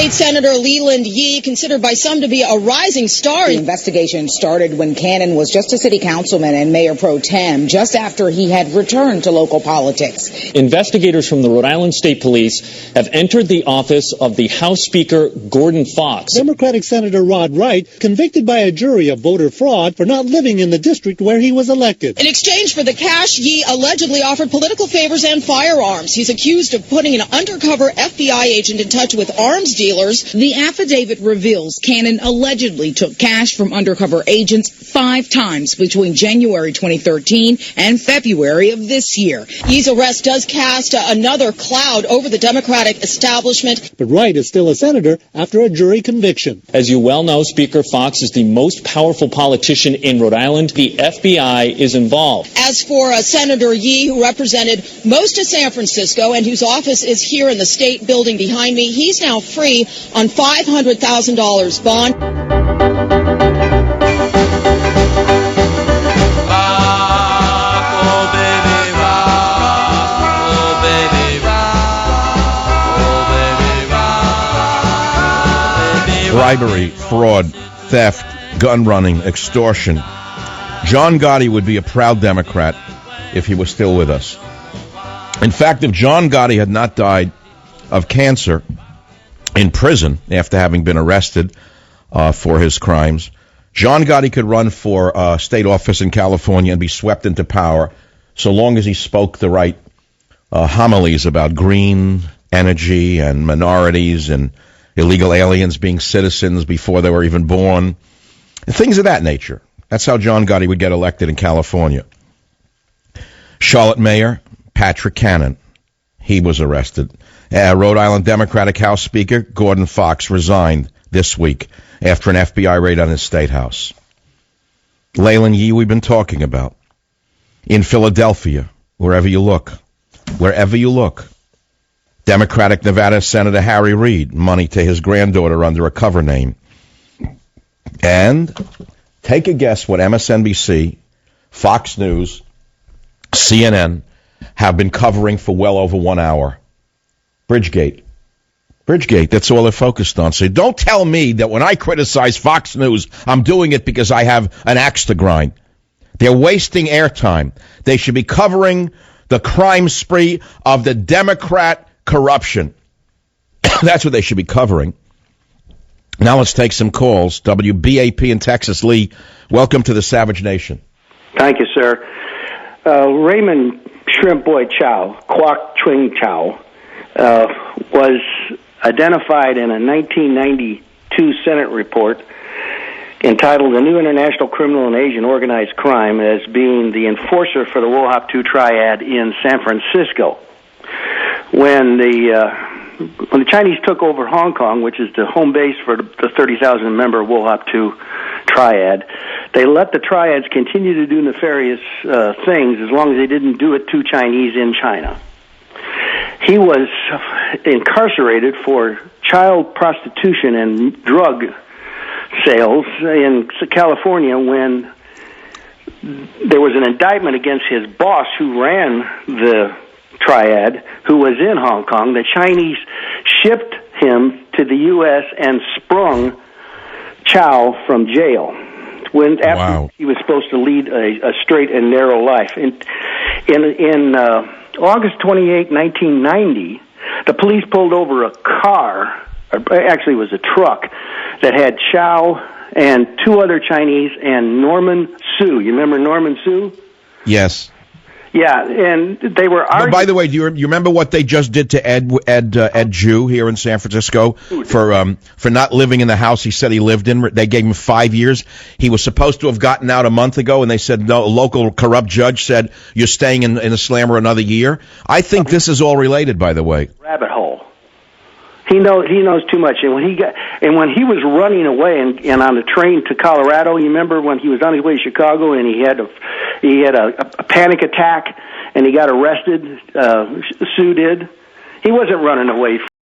State Senator Leland Yee, considered by some to be a rising star. The investigation started when Cannon was just a city councilman and mayor pro tem, just after he had returned to local politics. Investigators from the Rhode Island State Police have entered the office of the House Speaker Gordon Fox. Democratic Senator Rod Wright convicted by a jury of voter fraud for not living in the district where he was elected. In exchange for the cash, Yee allegedly offered political favors and firearms. He's accused of putting an undercover FBI agent in touch with arms dealers. The affidavit reveals Cannon allegedly took cash from undercover agents 5 times between January 2013 and February of this year. Yee's arrest does cast another cloud over the Democratic establishment. But Wright is still a senator after a jury conviction. As you well know, Speaker Fox is the most powerful politician in Rhode Island. The FBI is involved. As for Senator Yee, who represented most of San Francisco and whose office is here in the state building behind me, he's now free on $500,000 bond. Bribery, fraud, theft, gun running, extortion. John Gotti would be a proud Democrat if he was still with us. In fact, if John Gotti had not died of cancer in prison after having been arrested for his crimes, John Gotti could run for state office in California and be swept into power so long as he spoke the right homilies about green energy and minorities and illegal aliens being citizens before they were even born, things of that nature. That's how John Gotti would get elected in California. Charlotte Mayor Patrick Cannon, he was arrested. Rhode Island Democratic House Speaker Gordon Fox resigned this week after an FBI raid on his state house. Leland Yee, we've been talking about. In Philadelphia, wherever you look, Democratic Nevada Senator Harry Reid, money to his granddaughter under a cover name. And take a guess what MSNBC, Fox News, CNN have been covering for well over 1 hour. Bridgegate, that's all they're focused on. So don't tell me that when I criticize Fox News, I'm doing it because I have an axe to grind. They're wasting airtime. They should be covering the crime spree of the Democrat corruption. That's what they should be covering. Now let's take some calls. WBAP in Texas. Lee, welcome to the Savage Nation. Thank you, sir. Raymond Shrimp Boy Chow, Kwok Chung Chow, was identified in a 1992 Senate report entitled The New International Criminal and Asian Organized Crime as being the enforcer for the WOHOP II Triad in San Francisco. When the Chinese took over Hong Kong, which is the home base for the 30,000-member WOHOP II Triad, they let the Triads continue to do nefarious things as long as they didn't do it to Chinese in China. He was incarcerated for child prostitution and drug sales in California when there was an indictment against his boss who ran the Triad, who was in Hong Kong. The Chinese shipped him to the U.S. and sprung Chow from jail after he was supposed to lead a straight and narrow life. In August 28, 1990, the police pulled over a car, actually it was a truck, that had Chow and 2 other Chinese and Norman Su. You remember Norman Su? Yes. Yeah, and they were arguing. By the way, do you remember what they just did to Ed Jew here in San Francisco for not living in the house he said he lived in? They gave him 5 years. He was supposed to have gotten out a month ago, and they said no. A local corrupt judge said you're staying in the slammer another year. I think this is all related, by the way. Rabbit hole. He knows too much. And when he was running away and on the train to Colorado, you remember when he was on his way to Chicago and he had a panic attack and he got arrested. Sue did. He wasn't running away